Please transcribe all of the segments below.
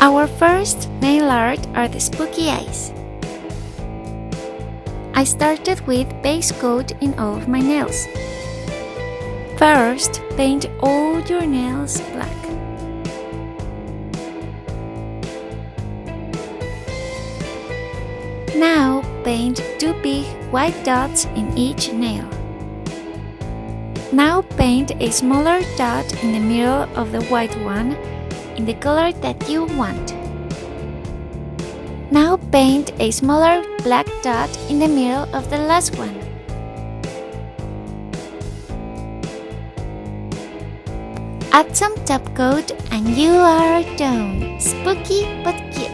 Our first nail art are the spooky eyes. I started with base coat in all of my nails. First, paint all your nails black. Now, paint 2 big white dots in each nail. Now paint a smaller dot in the middle of the white one in the color that you want. Now paint a smaller black dot in the middle of the last one. Add some top coat and you are done. Spooky but cute.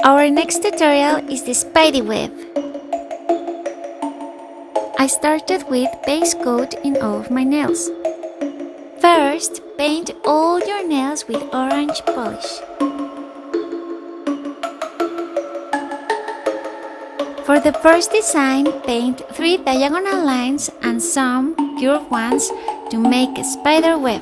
Our next tutorial is the Spiderweb. I started with base coat in all of my nails. First, paint all your nails with orange polish. For the first design, paint 3 diagonal lines and some curved ones to make a spider web.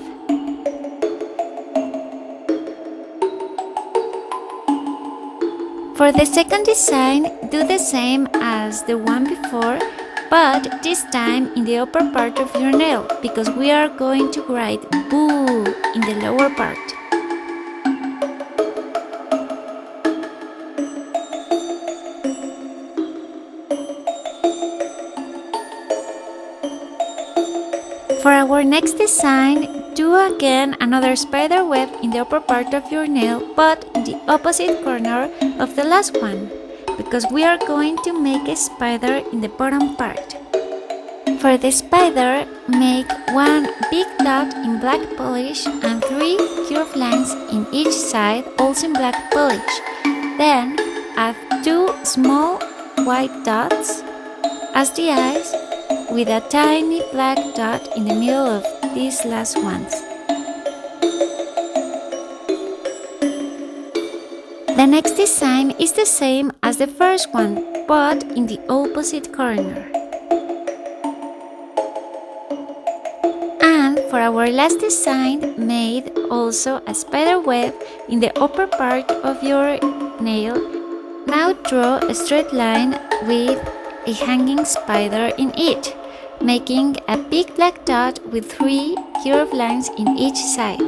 For the second design, do the same as the one before, but this time in the upper part of your nail, because we are going to write boo in the lower part. For our next design, do again another spider web in the upper part of your nail, but in the opposite corner of the last one, because we are going to make a spider in the bottom part. For the spider, make 1 big dot in black polish and 3 curved lines in each side, also in black polish. Then add 2 small white dots as the eyes, with a tiny black dot in the middle of these last ones. The next design is the same as the first one, but in the opposite corner. And for our last design, made also a spider web in the upper part of your nail. Now draw a straight line with a hanging spider in it, making a big black dot with 3 curved lines in each side.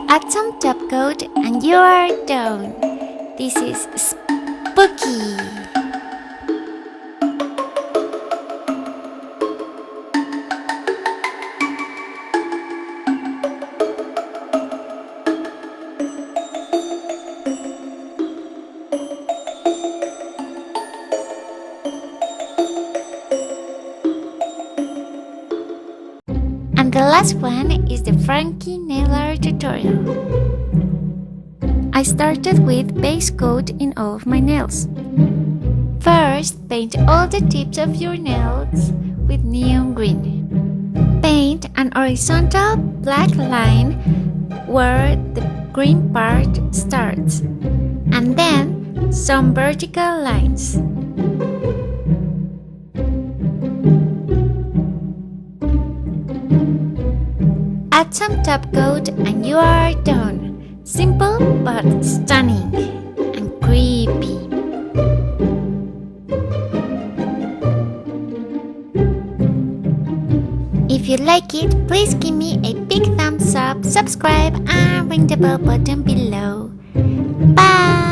Add some top coat and you are done. This is spooky. And the last one is the Frankie nail art tutorial. I started with base coat in all of my nails. First, paint all the tips of your nails with neon green. Paint an horizontal black line where the green part starts, and then some vertical lines. Add some top coat and you are done. Simple but stunning and creepy. If you like it, please give me a big thumbs up, subscribe and ring the bell button below. Bye!